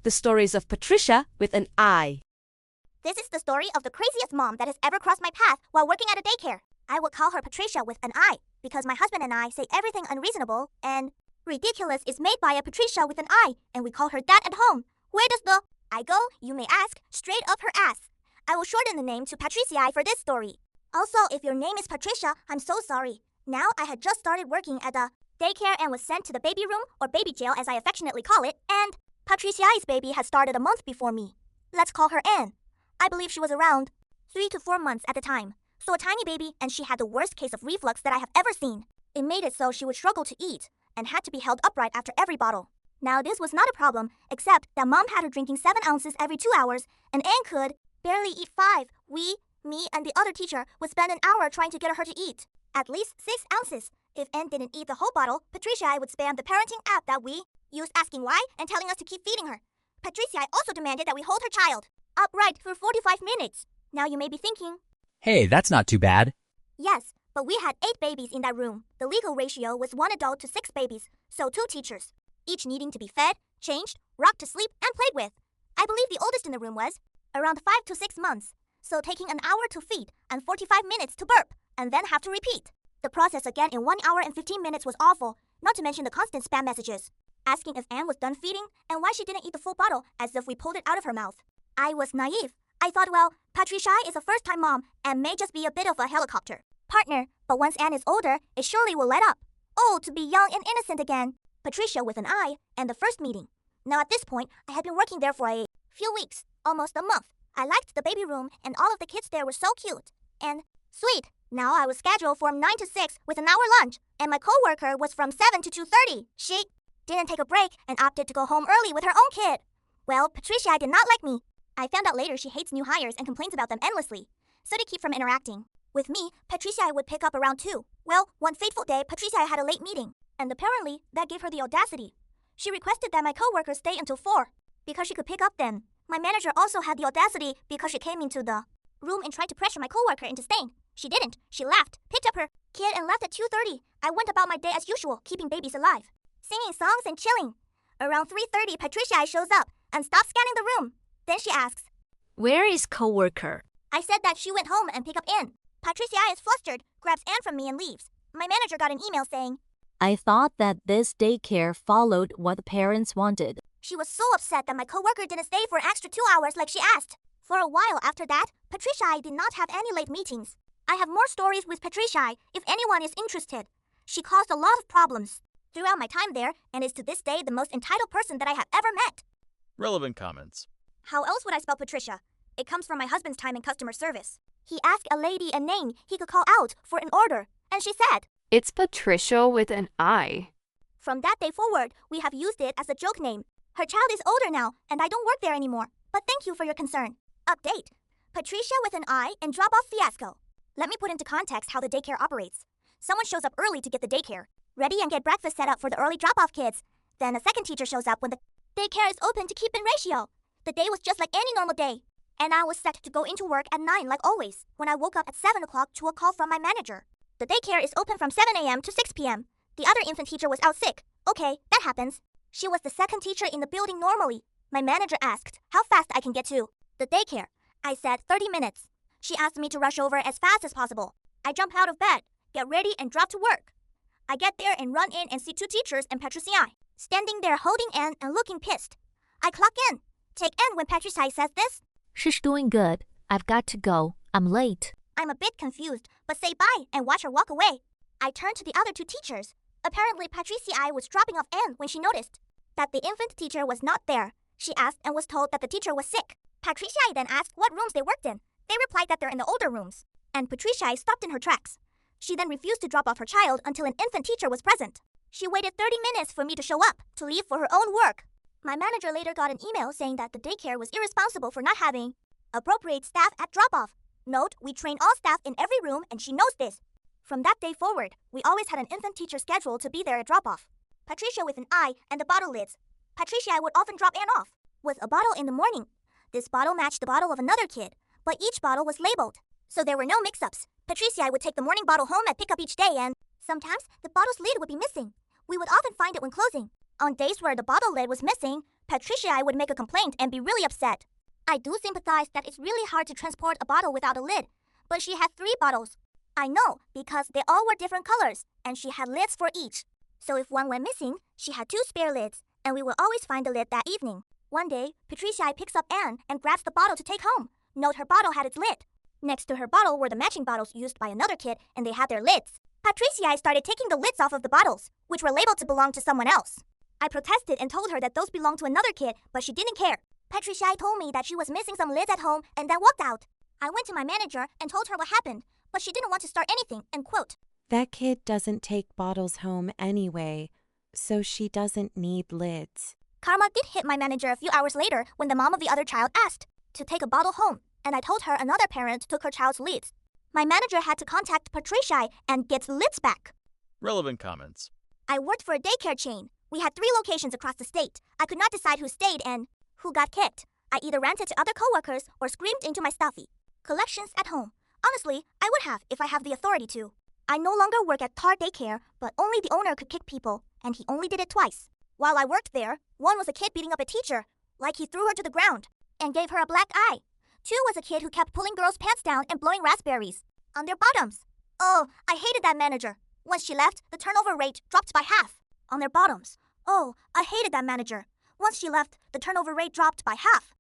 the stories of Patricia with an I. This is the story of the craziest mom that has ever crossed my path while working at a daycare. I would call her Patricia with an I because my husband and I say everything unreasonable and ridiculous is made by a Patricia with an I, and we call her that at home. Where does the I go, you may ask? Straight up her ass. I will shorten the name to Patricia for this story. Also, if your name is Patricia, I'm so sorry. Now I had just started working at the daycare and was sent to the baby room, or baby jail as I affectionately call it, and Patricia's baby had started a month before me. Let's call her Anne. I believe she was around 3 to 4 months at the time. So a tiny baby, and she had the worst case of reflux that I have ever seen. It made it so she would struggle to eat and had to be held upright after every bottle. Now this was not a problem, except that mom had her drinking 7 ounces every 2 hours, and Anne could barely eat 5. Me, and the other teacher would spend an hour trying to get her to eat at least 6 ounces. If Anne didn't eat the whole bottle, Patricia would spam the parenting app that we used asking why and telling us to keep feeding her. Patricia also demanded that we hold her child upright for 45 minutes. Now you may be thinking, hey, that's not too bad. Yes, but we had 8 babies in that room. The legal ratio was 1 adult to 6 babies, so 2 teachers, each needing to be fed, changed, rocked to sleep, and played with. I believe the oldest in the room was around 5 to 6 months, so taking an hour to feed and 45 minutes to burp, and then have to repeat the process again in 1 hour and 15 minutes was awful, not to mention the constant spam messages, asking if Anne was done feeding and why she didn't eat the full bottle as if we pulled it out of her mouth. I was naive. I thought, well, Patricia is a first-time mom and may just be a bit of a helicopter partner, but once Anne is older, it surely will let up. Oh, to be young and innocent again. Patricia with an I, and the first meeting. Now at this point, I had been working there for a few weeks, almost a month. I liked the baby room, and all of the kids there were so cute and sweet. Now I was scheduled from 9 to 6 with an hour lunch, and my co-worker was from 7 to 2:30. She didn't take a break and opted to go home early with her own kid. Well, Patricia did not like me. I found out later she hates new hires and complains about them endlessly, so to keep from interacting with me, Patricia would pick up around 2. Well, one fateful day, Patricia had a late meeting, and apparently that gave her the audacity. She requested that my co-worker stay until 4 because she could pick up then. My manager also had the audacity because she came into the room and tried to pressure my co-worker into staying. She didn't. She laughed, picked up her kid, and left at 2:30. I went about my day as usual, keeping babies alive, singing songs and chilling. Around 3:30, Patricia shows up and stops scanning the room. Then she asks, Where is coworker? I said that she went home and picked up Anne. Patricia is flustered, grabs Anne from me and leaves. My manager got an email saying, I thought that this daycare followed what the parents wanted. She was so upset that my coworker didn't stay for an extra 2 hours like she asked. For a while after that, Patricia did not have any late meetings. I have more stories with Patricia if anyone is interested. She caused a lot of problems throughout my time there and is to this day the most entitled person that I have ever met. Relevant comments. How else would I spell Patricia? It comes from my husband's time in customer service. He asked a lady a name he could call out for an order, and she said, It's Patricia with an I. From that day forward, we have used it as a joke name. Her child is older now, and I don't work there anymore. But thank you for your concern. Update. Patricia with an I and drop-off fiasco. Let me put into context how the daycare operates. Someone shows up early to get the daycare ready and get breakfast set up for the early drop-off kids. Then a second teacher shows up when the daycare is open to keep in ratio. The day was just like any normal day, and I was set to go into work at 9 like always, when I woke up at 7 o'clock to a call from my manager. The daycare is open from 7 a.m. to 6 p.m. The other infant teacher was out sick. Okay, that happens. She was the second teacher in the building normally. My manager asked how fast I can get to the daycare. I said 30 minutes. She asked me to rush over as fast as possible. I jump out of bed, get ready, and drop to work. I get there and run in and see 2 teachers and Patricia standing there holding Anne and looking pissed. I clock in. Take Anne when Patricia says this. She's doing good. I've got to go. I'm late. I'm a bit confused, but say bye and watch her walk away. I turn to the other 2 teachers. Apparently, Patricia was dropping off Anne when she noticed that the infant teacher was not there. She asked and was told that the teacher was sick. Patricia then asked what rooms they worked in. They replied that they're in the older rooms. And Patricia stopped in her tracks. She then refused to drop off her child until an infant teacher was present. She waited 30 minutes for me to show up, to leave for her own work. My manager later got an email saying that the daycare was irresponsible for not having appropriate staff at drop-off. Note, we train all staff in every room and she knows this. From that day forward, we always had an infant teacher scheduled to be there at drop-off. Patricia with an I and the bottle lids. Patricia would often drop Anne off with a bottle in the morning. This bottle matched the bottle of another kid, but each bottle was labeled, so there were no mix-ups. Patricia would take the morning bottle home and pick up each day, and sometimes the bottle's lid would be missing. We would often find it when closing. On days where the bottle lid was missing, Patricia I would make a complaint and be really upset. I do sympathize that it's really hard to transport a bottle without a lid, but she had 3 bottles. I know, because they all were different colors, and she had lids for each. So if one went missing, she had 2 spare lids, and we will always find the lid that evening. One day, Patricia picks up Anne and grabs the bottle to take home. Note her bottle had its lid. Next to her bottle were the matching bottles used by another kid, and they had their lids. Patricia started taking the lids off of the bottles, which were labeled to belong to someone else. I protested and told her that those belonged to another kid, but she didn't care. Patricia told me that she was missing some lids at home and then walked out. I went to my manager and told her what happened, but she didn't want to start anything and quote, "That kid doesn't take bottles home anyway, so she doesn't need lids." Karma did hit my manager a few hours later when the mom of the other child asked to take a bottle home, and I told her another parent took her child's lids. My manager had to contact Patricia and get lids back. Relevant comments. I worked for a daycare chain. We had 3 locations across the state. I could not decide who stayed and who got kicked. I either ranted to other coworkers or screamed into my stuffy. Collections at home. Honestly, I would have if I have the authority to. I no longer work at Tar Daycare, but only the owner could kick people, and he only did it twice. While I worked there, one was a kid beating up a teacher, like he threw her to the ground, and gave her a black eye. 2 was a kid who kept pulling girls' pants down and blowing raspberries on their bottoms. Oh, I hated that manager. Once she left, the turnover rate dropped by half. On their bottoms. Oh, I hated that manager. Once she left, the turnover rate dropped by half.